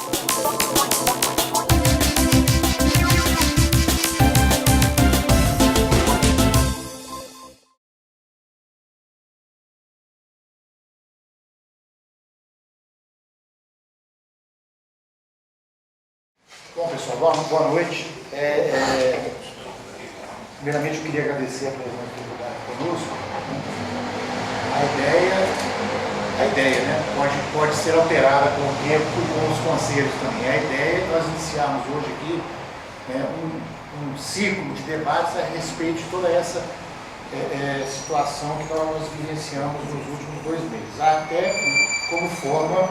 Bom, pessoal, boa noite. Primeiramente, eu queria agradecer a presença do deputado conosco. A ideia, né, pode ser alterada com o tempo e com os conselhos também. A ideia é nós iniciarmos hoje aqui um ciclo de debates a respeito de toda essa situação que nós vivenciamos nos últimos 2 meses, até como forma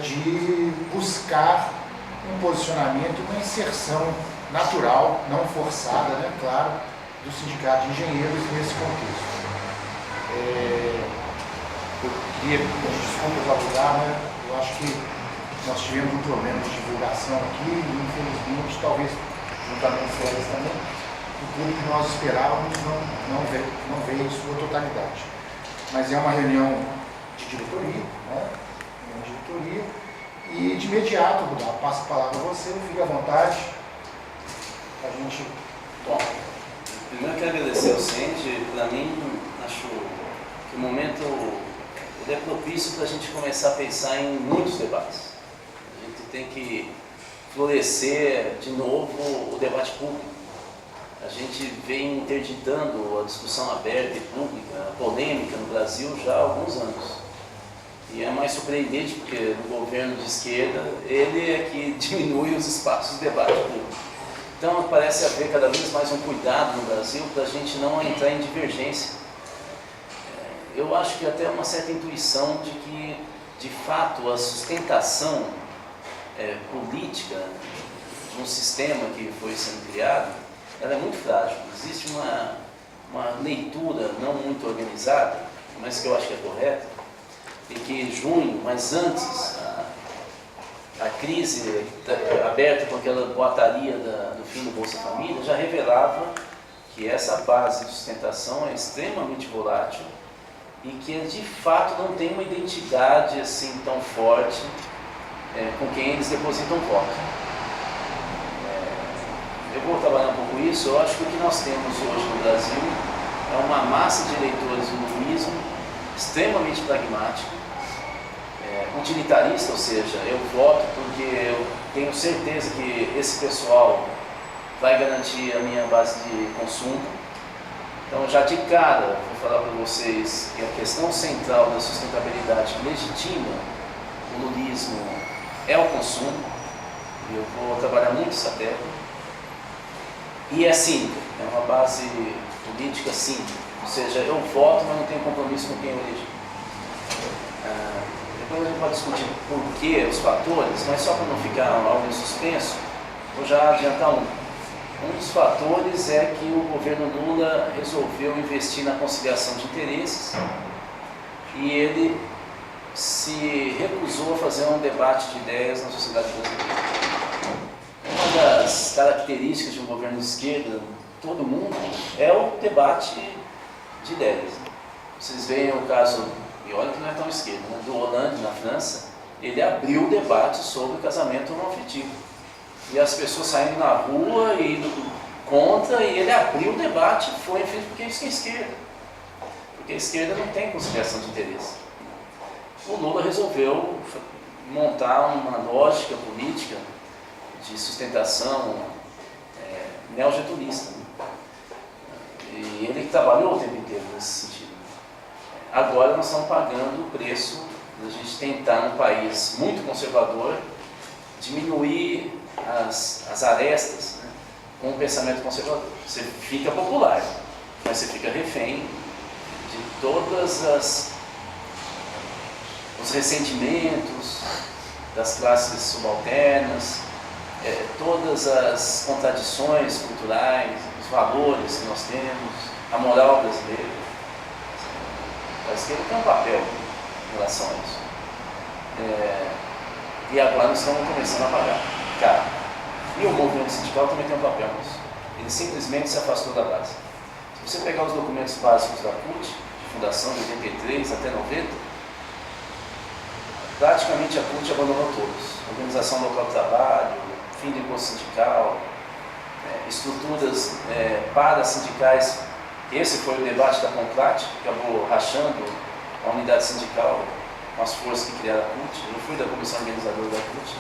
de buscar um posicionamento, uma inserção natural, não forçada, né, claro, do Sindicato de Engenheiros nesse contexto. Eu queria pedir desculpas ao lugar, né? Eu acho que nós tivemos um problema de divulgação aqui e, infelizmente, talvez, juntamente com elas também, o público que nós esperávamos não veio em sua totalidade. Mas é uma reunião de diretoria, né? Uma diretoria. E de imediato, Rudá, passo a palavra a você, fique à vontade, a gente toca. Primeiro eu quero agradecer ao CEND. Para mim, acho que o momento é propício para a gente começar a pensar em muitos debates. A gente tem que florescer de novo o debate público. A gente vem interditando a discussão aberta e pública, a polêmica no Brasil já há alguns anos. E é mais surpreendente porque no governo de esquerda ele é que diminui os espaços de debate público. Então parece haver cada vez mais um cuidado no Brasil para a gente não entrar em divergência. Eu acho que até uma certa intuição de que, de fato, a sustentação política de um sistema que foi sendo criado, ela é muito frágil. Existe uma leitura não muito organizada, mas que eu acho que é correta, e que em junho, mas antes, a crise aberta com aquela boataria do fim do Bolsa Família já revelava que essa base de sustentação é extremamente volátil e que de fato não tem uma identidade assim tão forte com quem eles depositam voto. Eu vou trabalhar um pouco isso. Eu acho que o que nós temos hoje no Brasil é uma massa de eleitores do lulismo extremamente pragmático, utilitarista, ou seja, eu voto porque eu tenho certeza que esse pessoal vai garantir a minha base de consumo. Então, já de cara, vou falar para vocês que a questão central da sustentabilidade que legitima o lulismo é o consumo, e eu vou trabalhar muito essa tecla. E é cínica, é uma base política cínica, ou seja, eu voto, mas não tenho compromisso com quem eu elegi. Depois a gente pode discutir por que os fatores, mas só para não ficar algo em suspenso, vou já adiantar um. Um dos fatores é que o governo Lula resolveu investir na conciliação de interesses e ele se recusou a fazer um debate de ideias na sociedade brasileira. Uma das características de um governo de esquerda, todo mundo, é o debate de ideias. Vocês veem o caso, e olha que não é tão esquerdo, né, do Hollande na França, ele abriu o debate sobre o casamento homoafetivo. E as pessoas saindo na rua e indo contra, e ele abriu o debate, foi em frente, porque isso é esquerda. Porque a esquerda não tem conciliação de interesse. O Lula resolveu montar uma lógica política de sustentação neogetulista. E ele trabalhou o tempo inteiro nesse sentido. Agora nós estamos pagando o preço de a gente tentar, num país muito conservador, diminuir as arestas, né, com o pensamento conservador. Você fica popular, mas você fica refém de todas os ressentimentos das classes subalternas, todas as contradições culturais, os valores que nós temos, a moral brasileira. A esquerda tem um papel em relação a isso. E agora nós estamos começando a pagar. Cara, e o movimento sindical também tem um papel nisso. Ele simplesmente se afastou da base. Se você pegar os documentos básicos da CUT, de fundação de 83 até 90, praticamente a CUT abandonou todos. Organização local do trabalho, fim do imposto sindical, estruturas para-sindicais. Esse foi o debate da CONCLAT, que acabou rachando a unidade sindical com as forças que criaram a CUT. Eu fui da comissão organizadora da CUT.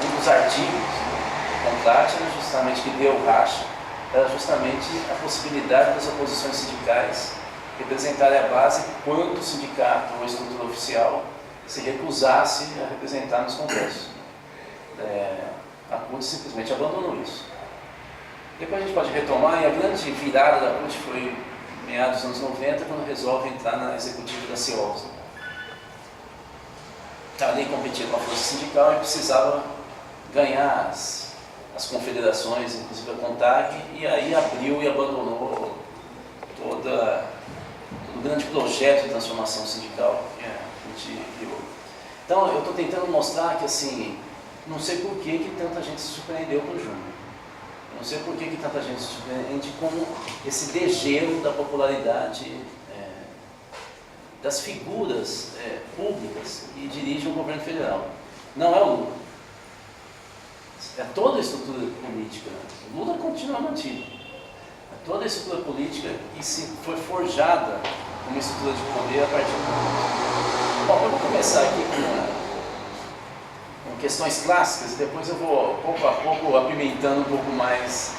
Um dos artigos da CONCLAT era justamente que deu o racha, era justamente a possibilidade das oposições sindicais representarem a base quando o sindicato ou a estrutura oficial se recusasse a representar nos congressos. A CUT simplesmente abandonou isso. Depois a gente pode retomar, e a grande virada da CUT foi meados dos anos 90, quando resolve entrar na executiva da CEOLS. Ali competia com a força sindical e precisava ganhar as confederações, inclusive a CONTAG, e aí abriu e abandonou todo o grande projeto de transformação sindical que a CUT criou. Então eu estou tentando mostrar que, assim, não sei por que tanta gente se surpreendeu com o Júnior. Não sei por que tanta gente se surpreende com esse degelo da popularidade das figuras públicas que dirigem o governo federal. Não é o Lula. É toda a estrutura política. O Lula continua mantido. É toda a estrutura política que foi forjada como estrutura de poder a partir do momento. Bom, eu vou começar aqui com questões clássicas e depois eu vou, pouco a pouco, apimentando um pouco mais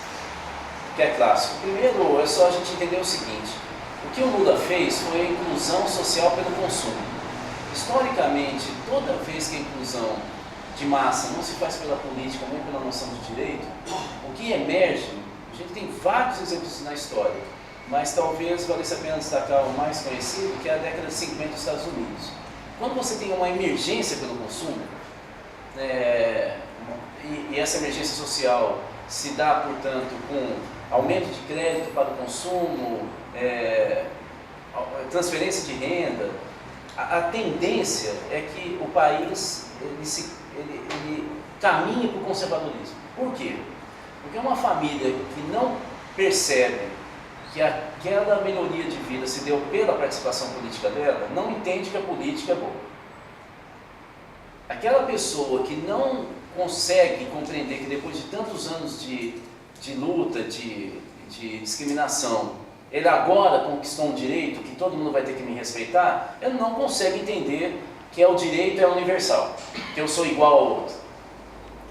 o que é clássico. Primeiro, é só a gente entender o seguinte: o que o Lula fez foi a inclusão social pelo consumo. Historicamente, toda vez que a inclusão de massa não se faz pela política, nem pela noção de direito, o que emerge, a gente tem vários exemplos na história, mas talvez valesse a pena destacar o mais conhecido, que é a década de 50 dos Estados Unidos. Quando você tem uma emergência pelo consumo, e essa emergência social se dá, portanto, com aumento de crédito para o consumo, transferência de renda, a tendência é que o país ele caminhe para o conservadorismo. Por quê? Porque uma família que não percebe que aquela melhoria de vida se deu pela participação política dela, não entende que a política é boa. Aquela pessoa que não consegue compreender que depois de tantos anos de luta, de discriminação, ele agora conquistou um direito que todo mundo vai ter que me respeitar, ele não consegue entender que o direito é universal, que eu sou igual ao outro.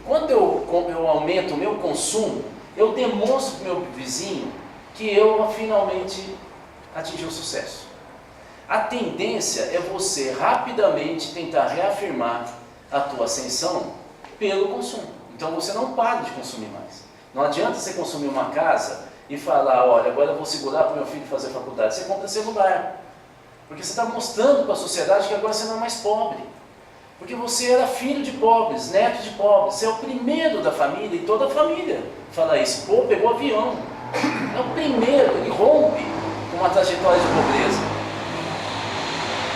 Quando eu aumento o meu consumo, eu demonstro para o meu vizinho que eu finalmente atingi o sucesso. A tendência é você rapidamente tentar reafirmar a tua ascensão pelo consumo. Então você não para de consumir mais. Não adianta você consumir uma casa e falar: olha, agora eu vou segurar para o meu filho fazer faculdade. Você compra celular. Porque você está mostrando para a sociedade que agora você não é mais pobre. Porque você era filho de pobres, neto de pobres. Você é o primeiro da família, e toda a família fala isso. Pô, pegou avião. É o primeiro, ele rompe com uma trajetória de pobreza.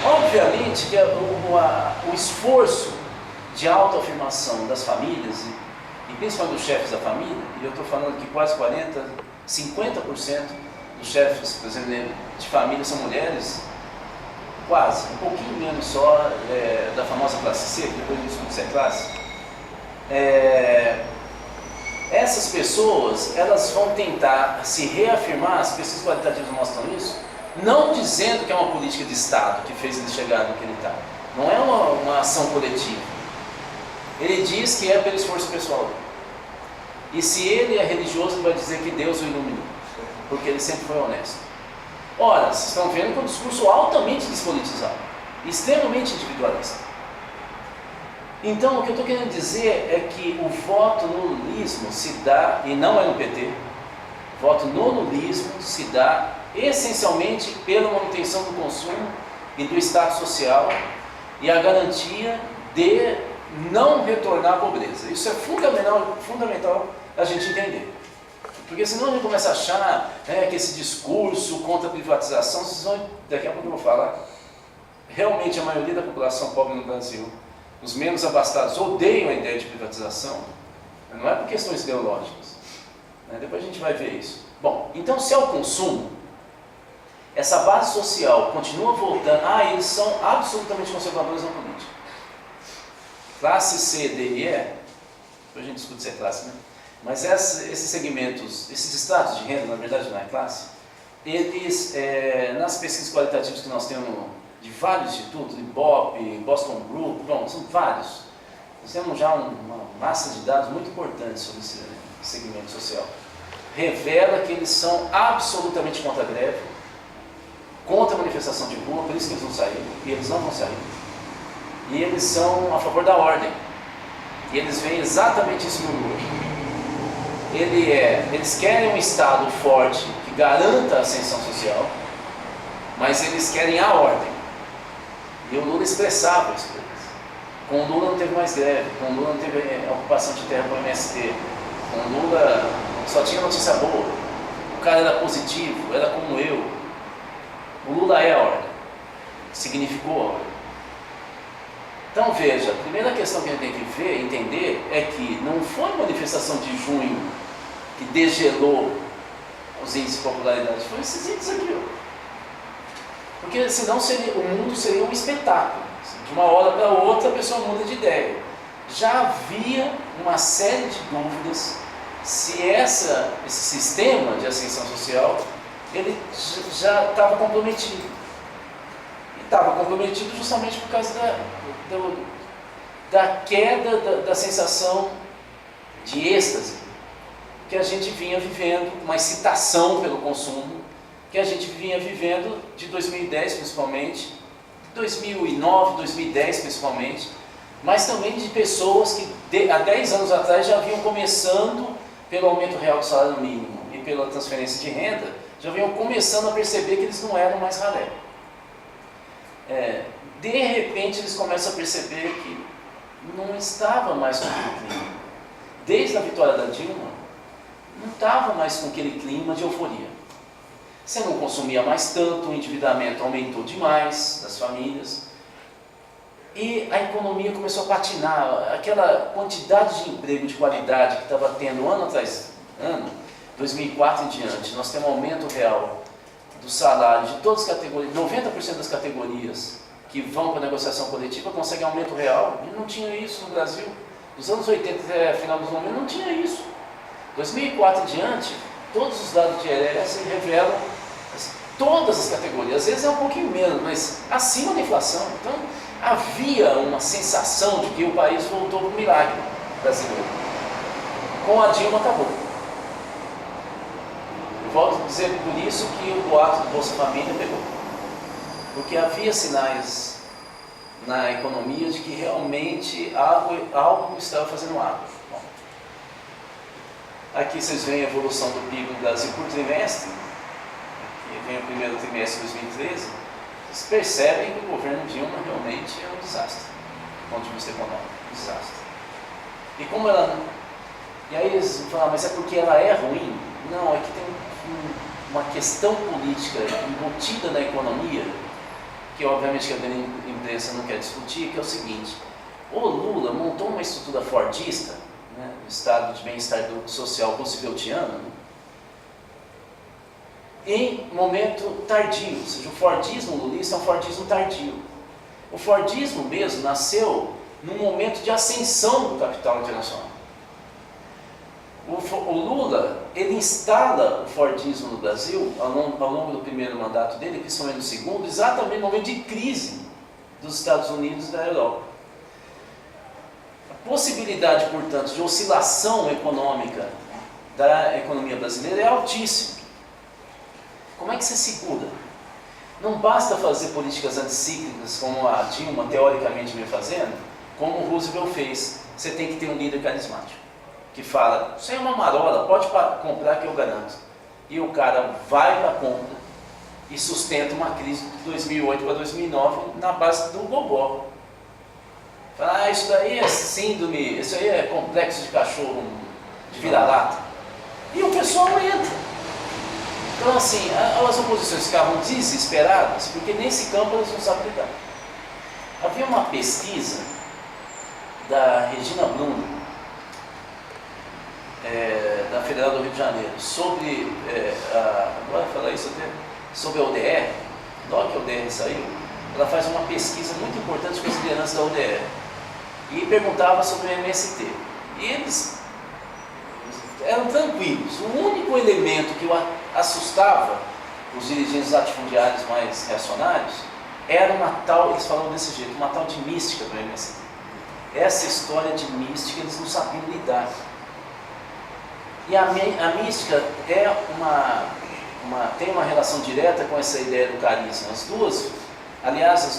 Obviamente que o esforço de autoafirmação das famílias, e principalmente dos chefes da família, e eu estou falando que quase 50% dos chefes, por exemplo, de família são mulheres, quase, um pouquinho menos só da famosa classe C, que depois a gente discute se é classe. Essas pessoas, elas vão tentar se reafirmar, as pesquisas qualitativas mostram isso, não dizendo que é uma política de Estado que fez ele chegar no que ele está. Não é uma ação coletiva. Ele diz que é pelo esforço pessoal dele. E se ele é religioso, ele vai dizer que Deus o iluminou, porque ele sempre foi honesto. Ora, vocês estão vendo que é um discurso altamente despolitizado, extremamente individualista. Então, o que eu estou querendo dizer é que o voto no lulismo se dá, e não é no PT, o voto no lulismo se dá essencialmente pela manutenção do consumo e do status social e a garantia de não retornar à pobreza. Isso é fundamental a gente entender. Porque senão a gente começa a achar que esse discurso contra a privatização, daqui a pouco eu vou falar, realmente a maioria da população pobre no Brasil, os menos abastados, odeiam a ideia de privatização, não é por questões ideológicas. Depois a gente vai ver isso. Bom, então se é o consumo, essa base social continua voltando, eles são absolutamente conservadores na política. classe C, D e E, depois a gente discute se é classe, né? Mas esses segmentos, esses estratos de renda, na verdade não é classe, eles, nas pesquisas qualitativas que nós temos de vários institutos, Ibope, Boston Group, bom, são vários, nós temos já uma massa de dados muito importante sobre esse segmento social. Revela que eles são absolutamente contra a greve, contra a manifestação de rua, por isso que eles não saíram, e eles não vão sair. E eles são a favor da ordem. E eles veem exatamente isso no Lula. Eles querem um Estado forte que garanta a ascensão social, mas eles querem a ordem. E o Lula expressava isso para eles. Com o Lula não teve mais greve, com o Lula não teve ocupação de terra para o MST, com o Lula só tinha notícia boa, o cara era positivo, era como eu. O Lula é a ordem, significou a ordem. Então veja, a primeira questão que a gente tem que ver, entender, é que não foi a manifestação de junho que degelou os índices de popularidade, foi esses índices aqui, ó. Porque senão o mundo seria um espetáculo. De uma hora para outra a pessoa muda de ideia. Já havia uma série de dúvidas se esse sistema de ascensão social ele já estava comprometido. E estava comprometido justamente por causa da queda da sensação de êxtase que a gente vinha vivendo, uma excitação pelo consumo que a gente vinha vivendo de 2010 principalmente, 2009, 2010 principalmente, mas também de pessoas que há 10 anos atrás já vinham começando, pelo aumento real do salário mínimo e pela transferência de renda, já vinham começando a perceber que eles não eram mais ralé. De repente eles começam a perceber que não estava mais com aquele clima. Desde a vitória da Dilma, não estava mais com aquele clima de euforia. Você não consumia mais tanto, o endividamento aumentou demais das famílias e a economia começou a patinar. Aquela quantidade de emprego de qualidade que estava tendo ano atrás ano, 2004 em diante, nós temos um aumento real do salário de todas as categorias, 90% das categorias que vão para a negociação coletiva conseguem aumento real, e não tinha isso no Brasil. Dos anos 80 até final dos 90 não tinha isso. 2004 em diante, todos os dados de IRS revelam todas as categorias, às vezes é um pouquinho menos, mas acima da inflação. Então havia uma sensação de que o país voltou para o milagre brasileiro. Com a Dilma acabou. Eu volto a dizer por isso que o boato do Bolsa Família pegou. Porque havia sinais na economia de que realmente algo estava fazendo água. Bom, aqui vocês veem a evolução do PIB no Brasil por trimestre. Aqui vem o primeiro trimestre de 2013. Vocês percebem que o governo Dilma realmente é um desastre, do ponto de vista econômico, um desastre. E como ela não... E aí eles vão falar, mas é porque ela é ruim? Não, é que tem uma questão política embutida na economia, que obviamente que a imprensa não quer discutir, que é o seguinte: o Lula montou uma estrutura fordista, né, o estado de bem-estar social rooseveltiano, né, em momento tardio, ou seja, o fordismo lulista é um fordismo tardio. O fordismo mesmo nasceu num momento de ascensão do capital internacional. O Lula, ele instala o fordismo no Brasil ao longo do primeiro mandato dele, principalmente no segundo, exatamente no momento de crise dos Estados Unidos e da Europa. A possibilidade, portanto, de oscilação econômica da economia brasileira é altíssima. Como é que você segura? Não basta fazer políticas anticíclicas como a Dilma teoricamente vem fazendo, como o Roosevelt fez. Você tem que ter um líder carismático que fala, isso aí é uma marola, pode comprar que eu garanto. E o cara vai para a compra e sustenta uma crise de 2008 para 2009 na base do gogó. Fala, isso daí é síndrome, isso aí é complexo de cachorro, de vira-lata. E o pessoal entra. Então assim, as oposições ficavam desesperadas porque nesse campo elas não sabem lidar. Havia uma pesquisa da Regina Bruno, da Federal do Rio de Janeiro, sobre, agora falar isso até, sobre a ODR. Logo que a ODR saiu, ela faz uma pesquisa muito importante com as lideranças da ODR. e perguntava sobre o MST. E eles eram tranquilos. O único elemento que assustava os dirigentes latifundiários mais reacionários era uma tal, eles falavam desse jeito, uma tal de mística do MST. Essa história de mística eles não sabiam lidar. E a mística é tem uma relação direta com essa ideia do carisma. As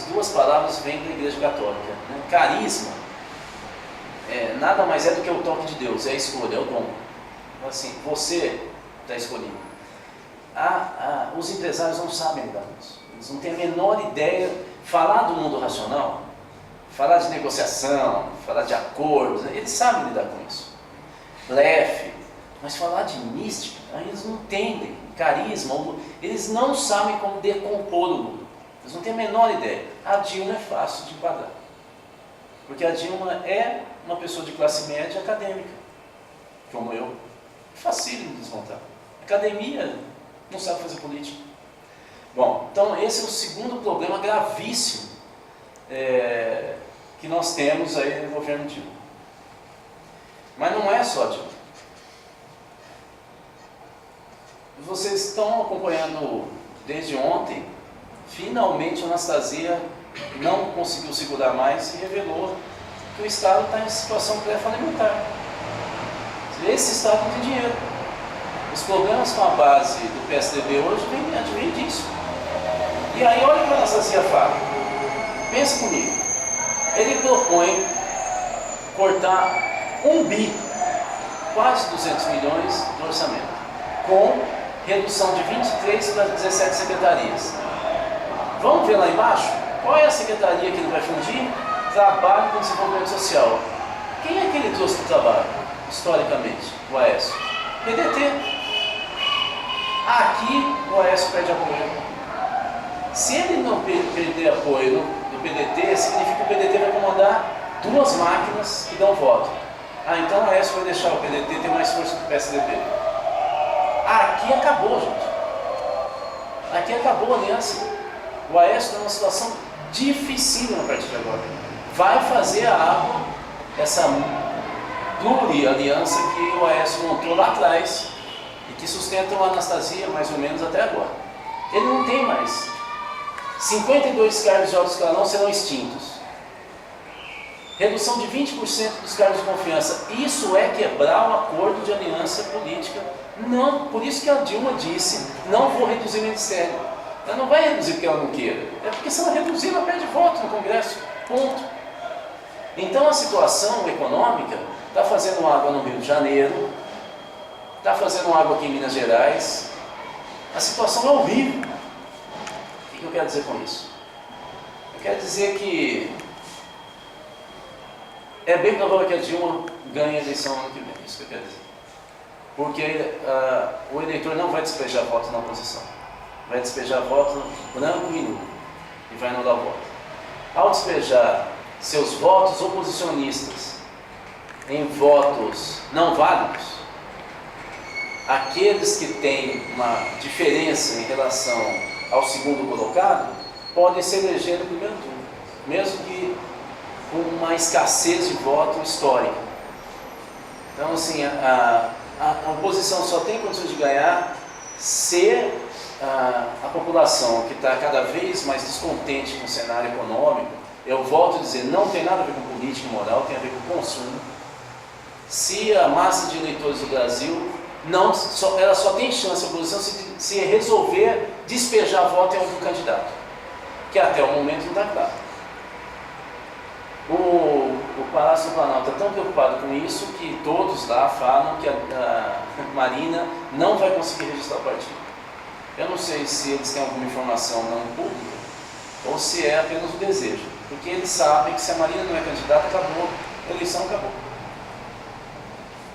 duas palavras vêm da Igreja Católica. Né? Carisma nada mais é do que o toque de Deus, é a escolha, é o dom. Então, assim, você está escolhido. Os empresários não sabem lidar com isso. Eles não têm a menor ideia. Falar do mundo racional, falar de negociação, falar de acordos, eles sabem lidar com isso. Blefe. Mas falar de mística, aí eles não entendem. Carisma, eles não sabem como decompor o mundo. Eles não têm a menor ideia. A Dilma é fácil de enquadrar. Porque a Dilma é uma pessoa de classe média acadêmica, como eu. É facílimo de desmontar. Academia não sabe fazer política. Bom, então esse é o segundo problema gravíssimo que nós temos aí no governo Dilma. Mas não é só a Dilma. Vocês estão acompanhando desde ontem, finalmente a Anastasia não conseguiu segurar mais e revelou que o Estado está em situação pré-falimentar. Esse Estado não tem dinheiro. Os problemas com a base do PSDB hoje vêm disso. E aí olha o que a Anastasia fala. Pensa comigo. Ele propõe cortar 1 bi, quase 200 milhões do orçamento, com redução de 23 para 17 secretarias. Vamos ver lá embaixo? Qual é a secretaria que ele vai fundir? Trabalho com Desenvolvimento Social. Quem é que ele trouxe para o trabalho, historicamente? O Aécio. PDT. Aqui o Aécio perde apoio. Se ele não perder apoio do PDT, significa que o PDT vai comandar 2 máquinas que dão voto. Então o Aécio vai deixar o PDT ter mais força que o PSDB. Aqui acabou, gente. Aqui acabou a aliança. O Aécio está numa situação dificílima a partir de agora. Vai fazer a água, essa pluri-aliança que o Aécio montou lá atrás e que sustenta a Anastasia mais ou menos até agora. Ele não tem mais. 52 cargos de alto escalão serão extintos. Redução de 20% dos cargos de confiança. Isso é quebrar o acordo de aliança política. Não, por isso que a Dilma disse, não vou reduzir o ministério. Ela não vai reduzir porque ela não queira. É porque se ela reduzir, ela perde voto no Congresso. Ponto. Então a situação econômica está fazendo água no Rio de Janeiro, está fazendo água aqui em Minas Gerais. A situação é horrível. O que eu quero dizer com isso? Eu quero dizer que é bem provável que a Dilma ganhe a eleição ano que vem, isso que eu quero dizer. Porque o eleitor não vai despejar voto na oposição. Vai despejar voto branco e nulo. E vai anular o voto. Ao despejar seus votos oposicionistas em votos não válidos, aqueles que têm uma diferença em relação ao segundo colocado podem se eleger no primeiro turno, mesmo que com uma escassez de voto histórica. Então, assim, a oposição só tem condições de ganhar se a população que está cada vez mais descontente com o cenário econômico, eu volto a dizer, não tem nada a ver com política e moral, tem a ver com consumo. Se a massa de eleitores do Brasil, ela só tem chance, a oposição, se resolver despejar voto em algum candidato, que até o momento não está claro. O Palácio do Planalto está tão preocupado com isso que todos lá falam que a Marina não vai conseguir registrar o partido. Eu não sei se eles têm alguma informação não pública ou se é apenas o desejo, porque eles sabem que se a Marina não é candidata, acabou, a eleição acabou.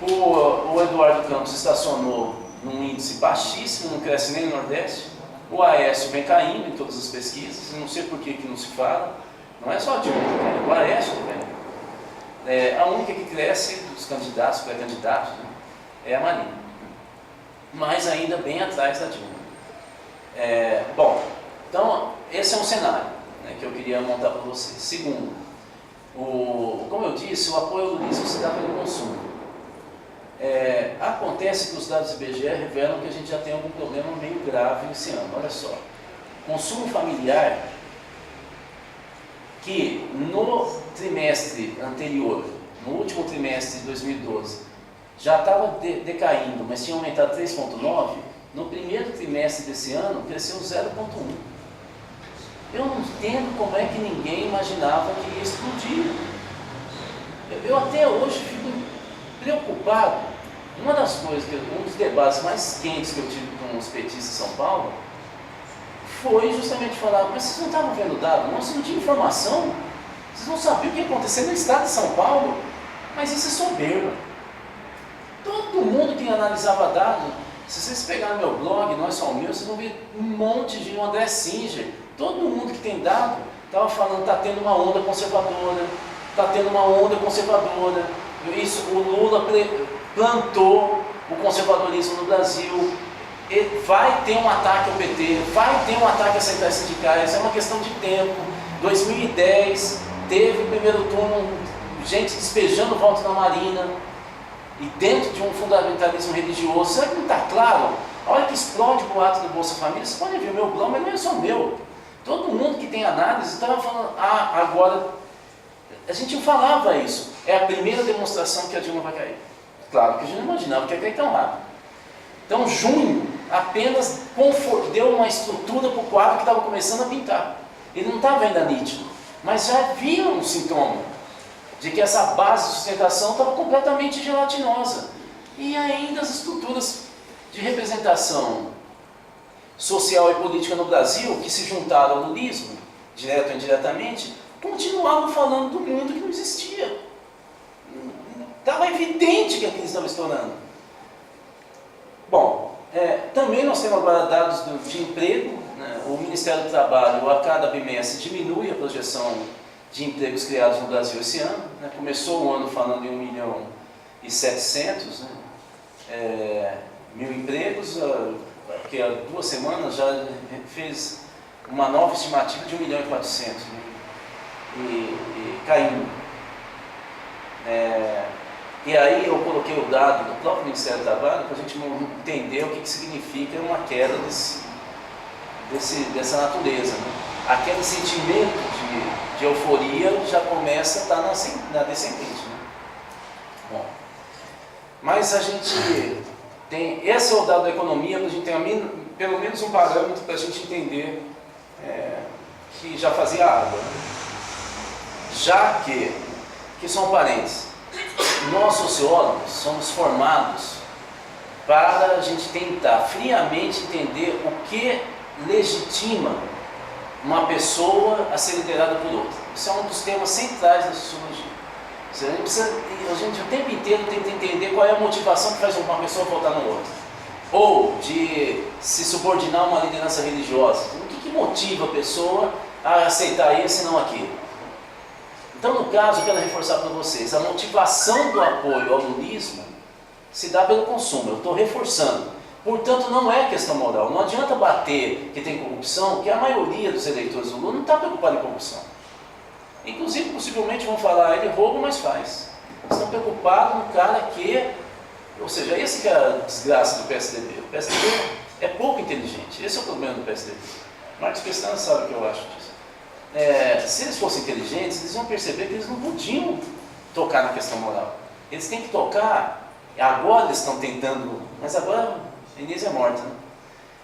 O Eduardo Campos estacionou num índice baixíssimo, não cresce nem no Nordeste. O Aécio vem caindo em todas as pesquisas, não sei por que não se fala. Não é só a Dilma que vem, o Aécio que vem. A única que cresce dos candidatos, pré-candidatos, né, é a Marina. Mas ainda bem atrás da Dilma. Bom, então esse é um cenário, né, que eu queria montar para vocês. Segundo, Como eu disse, o apoio ao lulismo se dá pelo consumo. Acontece que os dados do IBGE revelam que a gente já tem algum problema meio grave esse ano. Olha só, consumo familiar, que no trimestre anterior, no último trimestre de 2012, já estava decaindo, mas tinha aumentado 3,9%, no primeiro trimestre desse ano cresceu 0,1%. Eu não entendo como é que ninguém imaginava que ia explodir. Eu até hoje fico preocupado. Uma das coisas, um dos debates mais quentes que eu tive com os petistas em São Paulo, foi justamente falar, mas vocês não estavam vendo dado? Não, vocês não tinham informação? Vocês não sabiam o que ia acontecer no estado de São Paulo? Mas isso é soberba. Todo mundo que analisava dados, se vocês pegarem meu blog, não é só o meu, vocês vão ver um monte de André Singer. Todo mundo que tem dado estava falando, está tendo uma onda conservadora, está tendo uma onda conservadora. Isso, o Lula plantou o conservadorismo no Brasil. Vai ter um ataque ao PT, vai ter um ataque às centrais sindicais, é uma questão de tempo. 2010 teve o primeiro turno, gente despejando votos na Marina, e dentro de um fundamentalismo religioso. Será que não está claro? A hora que explode o boato do Bolsa Família, você pode ver o meu blog, mas não é só meu. Todo mundo que tem análise estava falando, agora, a gente não falava isso. É a primeira demonstração que a Dilma vai cair. Claro que a gente não imaginava que ia cair tão rápido. Então, junho apenas deu uma estrutura para o quadro que estava começando a pintar. Ele não estava ainda nítido, mas já havia um sintoma de que essa base de sustentação estava completamente gelatinosa. E ainda as estruturas de representação social e política no Brasil, que se juntaram ao lulismo, direto ou indiretamente, continuavam falando do mundo que não existia. Estava evidente que a crise estava estourando. Bom, também nós temos agora dados de emprego, né? O Ministério do Trabalho, a cada bimestre, diminui a projeção de empregos criados no Brasil esse ano, né? Começou o ano falando em 1.700.000, né? Mil empregos, porque há 2 semanas já fez uma nova estimativa de 1.400.000, né? E caindo. E aí eu coloquei o dado do próprio Ministério do Trabalho para a gente entender o que significa uma queda dessa natureza, né? Aquele sentimento de euforia já começa a estar na descendente, né? Bom, mas a gente tem, esse é o dado da economia, para a gente ter pelo menos um parâmetro para a gente entender que já fazia água, né? Já que são parentes, nós sociólogos somos formados para a gente tentar friamente entender o que legitima uma pessoa a ser liderada por outra. Isso é um dos temas centrais da sociologia. A gente o tempo inteiro tenta entender qual é a motivação que faz uma pessoa votar no outro. Ou de se subordinar a uma liderança religiosa. O que motiva a pessoa a aceitar esse e não aquilo? Então, no caso, eu quero reforçar para vocês, a motivação do apoio ao lulismo se dá pelo consumo, eu estou reforçando. Portanto, não é questão moral, não adianta bater que tem corrupção, porque a maioria dos eleitores do Lula não está preocupada em corrupção. Inclusive, possivelmente vão falar, ele rouba, mas faz. Estão preocupados no cara que, ou seja, esse que é a desgraça do PSDB. O PSDB é pouco inteligente, esse é o problema do PSDB. Marcos Pestana sabe o que eu acho disso. Se eles fossem inteligentes, eles iam perceber que eles não podiam tocar na questão moral. Eles têm que tocar, agora eles estão tentando, mas agora a Inês é morta, né?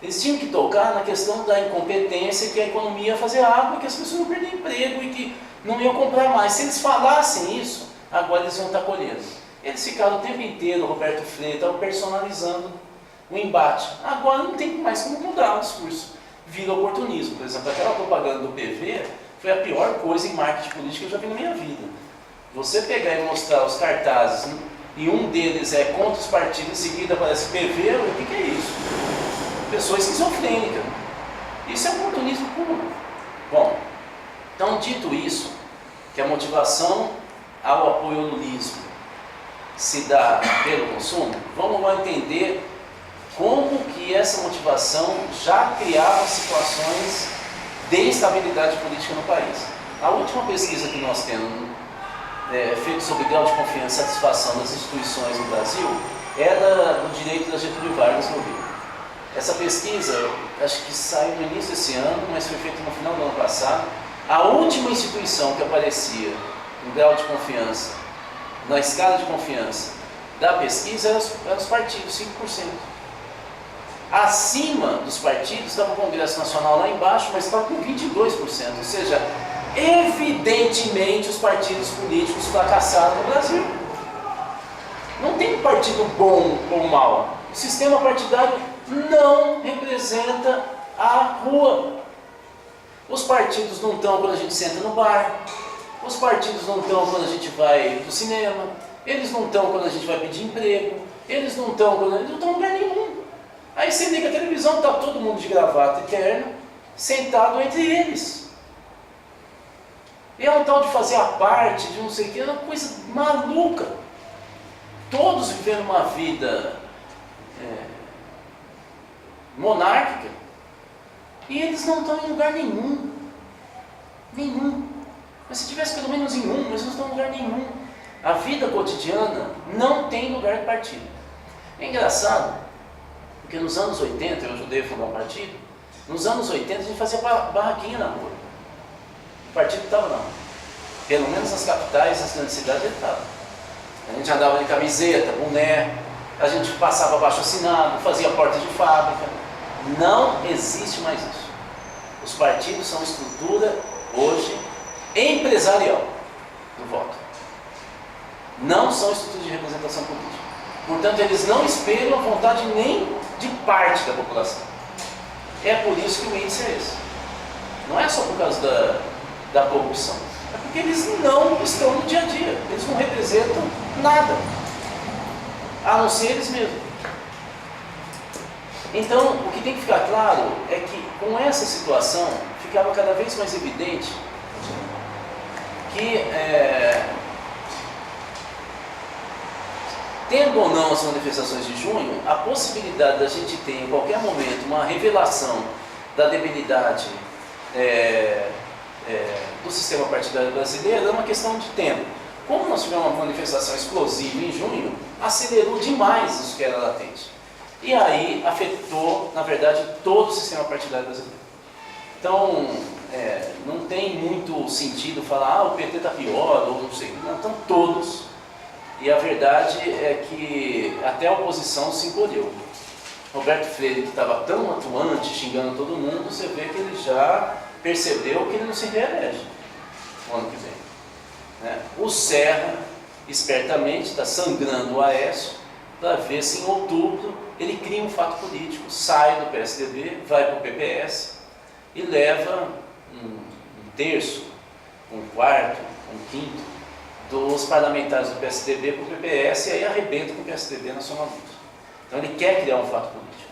Eles tinham que tocar na questão da incompetência, que a economia ia fazer água, que as pessoas iam perder emprego e que não iam comprar mais. Se eles falassem isso, agora eles iam estar colhendo. Eles ficaram o tempo inteiro, Roberto Freire, estavam personalizando o embate. Agora não tem mais como mudar o discurso. Vira oportunismo. Por exemplo, aquela propaganda do PV foi a pior coisa em marketing político que eu já vi na minha vida. Você pegar e mostrar os cartazes, né, e um deles é contra os partidos, em seguida aparece PV, o que é isso? Pessoa esquizofrênica. Isso é oportunismo puro. Bom, então dito isso, que a motivação ao apoio ao lulismo se dá pelo consumo, vamos lá entender como que essa motivação já criava situações de instabilidade política no país. A última pesquisa que nós temos feito sobre grau de confiança e satisfação das instituições no Brasil é do direito da Getúlio Vargas no Rio. Essa pesquisa, acho que saiu no início desse ano, mas foi feita no final do ano passado. A última instituição que aparecia no grau de confiança, na escala de confiança da pesquisa, eram os partidos, 5%. Acima dos partidos estava o Congresso Nacional lá embaixo, mas estava com 22%, ou seja, evidentemente os partidos políticos fracassaram no Brasil. Não tem partido bom ou mau. O sistema partidário não representa a rua. Os partidos não estão quando a gente senta no bar, os partidos não estão quando a gente vai para o cinema, eles não estão quando a gente vai pedir emprego, eles não estão em lugar nenhum. Aí você liga a televisão, está todo mundo de gravata e terno, sentado entre eles. E é um tal de fazer a parte, de não sei o que, é uma coisa maluca. Todos vivendo uma vida monárquica, e eles não estão em lugar nenhum. Nenhum. Mas se tivesse pelo menos em um, mas não estão em lugar nenhum. A vida cotidiana não tem lugar de partido. É engraçado, porque nos anos 80, eu ajudei a fundar um partido, nos anos 80 a gente fazia barraquinha na rua. O partido estava não. Pelo menos nas capitais, nas grandes cidades ele estava. A gente andava de camiseta, boné, a gente passava abaixo assinado, fazia porta de fábrica. Não existe mais isso. Os partidos são estrutura, hoje, empresarial do voto. Não são estrutura de representação política. Portanto, eles não espelham a vontade nem de parte da população. É por isso que o índice é esse. Não é só por causa da corrupção. É porque eles não estão no dia a dia. Eles não representam nada. A não ser eles mesmos. Então, o que tem que ficar claro é que com essa situação ficava cada vez mais evidente que, tendo ou não as manifestações de junho, a possibilidade da gente ter em qualquer momento uma revelação da debilidade do sistema partidário brasileiro é uma questão de tempo. Como nós tivemos uma manifestação explosiva em junho, acelerou demais isso que era latente. E aí afetou, na verdade, todo o sistema partidário brasileiro. Então, não tem muito sentido falar, o PT está pior, ou não sei, não, estão todos. E a verdade é que até a oposição se encolheu. Roberto Freire, que estava tão atuante, xingando todo mundo, você vê que ele já percebeu que ele não se reelege no ano que vem. Né? O Serra, espertamente, está sangrando o Aécio para ver se em outubro ele cria um fato político, sai do PSDB, vai para o PPS e leva um terço, um quarto, um quinto dos parlamentares do PSDB para o PPS e aí arrebenta com o PSDB nacionalmente. Então ele quer criar um fato político.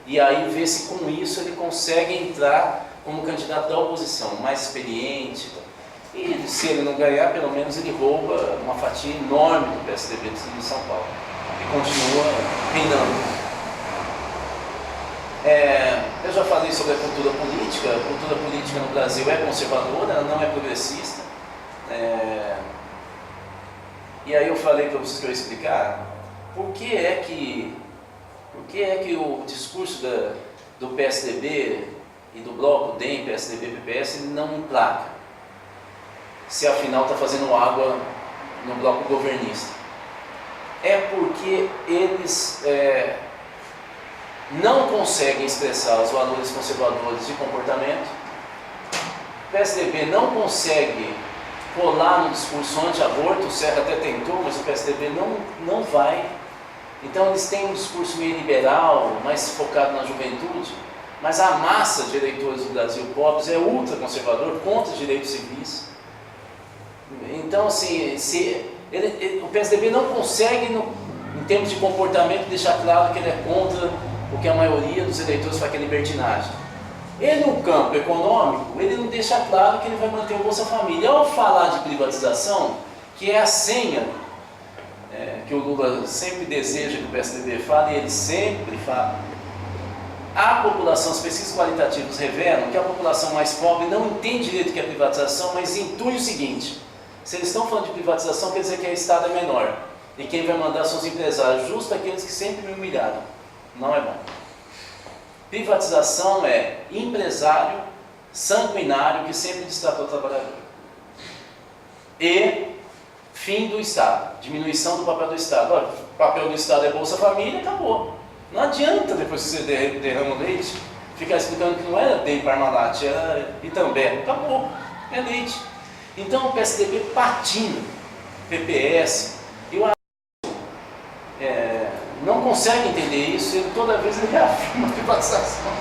E aí vê se com isso ele consegue entrar como candidato da oposição, mais experiente. E se ele não ganhar, pelo menos ele rouba uma fatia enorme do PSDB de São Paulo. E continua reinando. Eu já falei sobre a cultura política. A cultura política no Brasil é conservadora, ela não é progressista. E aí eu falei para vocês que eu ia explicar por que é que o discurso do PSDB e do bloco DEM, PSDB, PPS não emplaca, se afinal está fazendo água no bloco governista. É porque eles não conseguem expressar os valores conservadores de comportamento. O PSDB não consegue colar no discurso anti-aborto, o Serra até tentou, mas o PSDB não vai. Então eles têm um discurso meio liberal, mais focado na juventude, mas a massa de eleitores do Brasil pobres é ultraconservador, contra os direitos civis. Então, assim, o PSDB não consegue, em termos de comportamento, deixar claro que ele é contra o que a maioria dos eleitores faz, que é libertinagem. Ele, no campo econômico, ele não deixa claro que ele vai manter o Bolsa Família. Ao falar de privatização, que é a senha que o Lula sempre deseja que o PSDB fale, e ele sempre fala, a população, os pesquisas qualitativas revelam que a população mais pobre não entende direito o que é privatização, mas intui o seguinte: Se eles estão falando de privatização, quer dizer que o Estado é menor. E quem vai mandar são os empresários, justo aqueles que sempre me humilharam. Não é bom. Privatização é empresário sanguinário que sempre destratou o trabalhador. E fim do Estado, diminuição do papel do Estado. Olha, o papel do Estado é Bolsa Família, acabou. Não adianta, depois que você derrama o leite, ficar explicando que não era DEI Parmalat, era Itambé. Acabou, é leite. Então o PSDB patina, PPS, eu acho não consegue entender isso, e toda vez ele reafirma a privatização.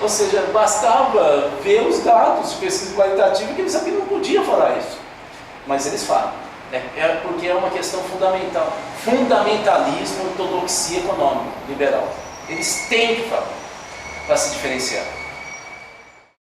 Ou seja, bastava ver os dados de pesquisa qualitativa que eles sabiam que não podiam falar isso. Mas eles falam. Porque é uma questão fundamental. Fundamentalismo, ortodoxia econômica, liberal. Eles têm que falar para se diferenciar.